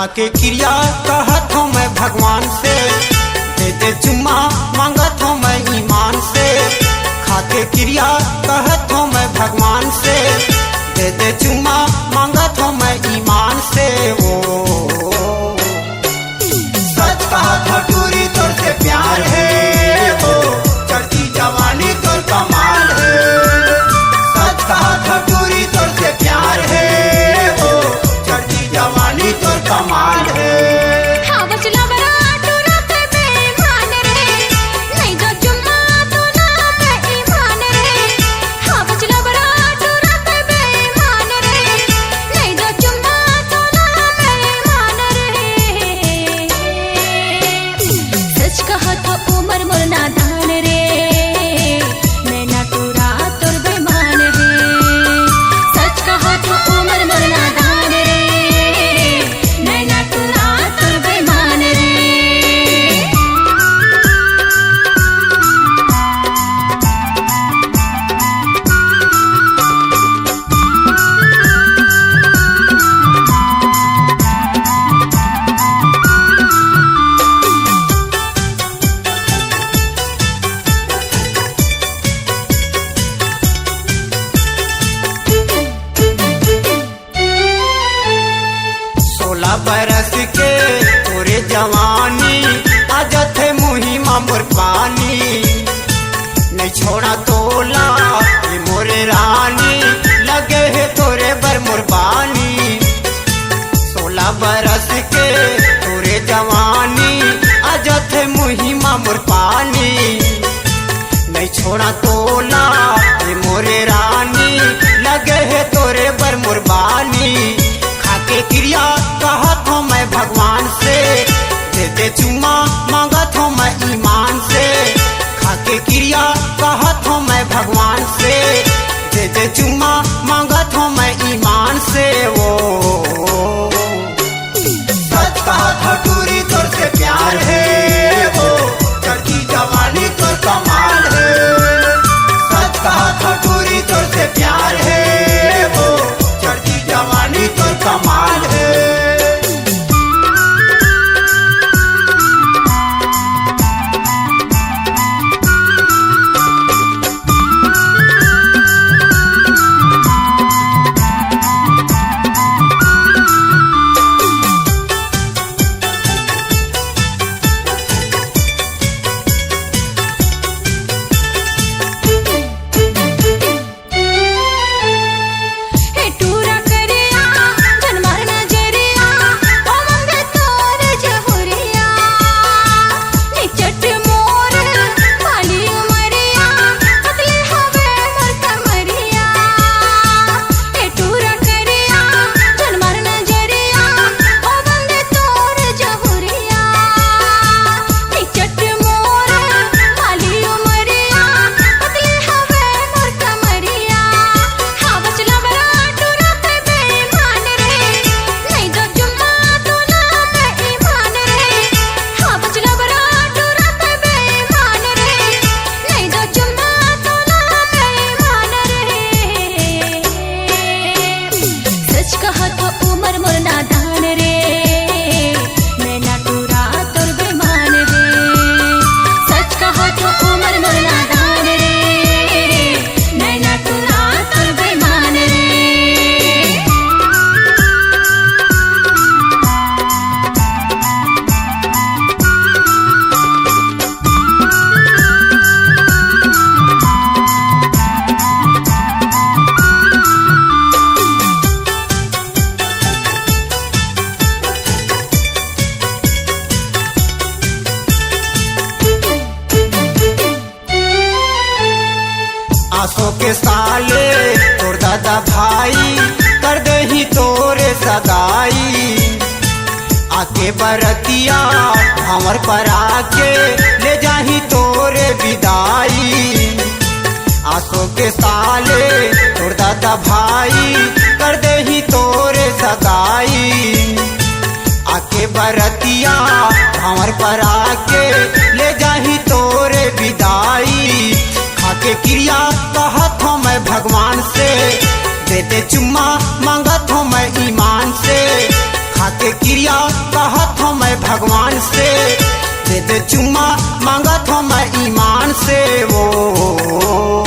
खाके क्रिया कहत हूँ मैं भगवान से, दे दे चुम्मा मांगत हूँ मैं ईमान से। खाके क्रिया कहत हूँ मैं भगवान से, दे दे चुम्मा मांगत हूँ मैं ईमान से। ओ सच कहा था टूरी तोर से प्यार है, ओ चढ़ती जवानी तोर कमाल है। सच कहा था टूरी तोर से प्यार है, ओ चढ़ती जवानी तोर कमाल है। बरस के तोरे जवानी आजत है मुही मामुर पानी, नहीं छोड़ा तोला ये मोरे रानी, लगे है तोरे बर मुरबानी। 16 बरस के तोरे जवानी आजत है मुही मामुर पानी, नहीं छोड़ा तोला ये मोरे रानी, लगे है तोरे बर मुरबानी। खाके क्रिया कहत हूँ मैं भगवान से, दे दे चुम्मा मांगत हूँ मैं ईमान से। खाके क्रिया कहत हूँ मैं भगवान से, दे दे चुम्मा मांगत हूँ मैं ईमान से। वो सच कहा था टूरी तोर से प्यार है, वो चढ़ती जवानी तोर कमाल है। सच कहा था टूरी तोर से प्यार है, वो चढ़ती जवानी तोर कमाल है। आंसू के साले तोर दादा भाई कर दे ही तोरे सगाई। आके बरतिया हमर पर आके ले जाही तोरे विदाई। आंसू के साले तोर दादा भाई कर दे ही तोरे सगाई। आके बरतिया हमर पर आके ले जाही तोरे विदाई। खाके क्रिया कहत हूँ मैं भगवान से, दे दे चुम्मा मांगत हूँ मैं ईमान से। खाके क्रिया कहत हूँ मैं भगवान से, दे दे चुम्मा मांगत हूँ मैं ईमान से। वो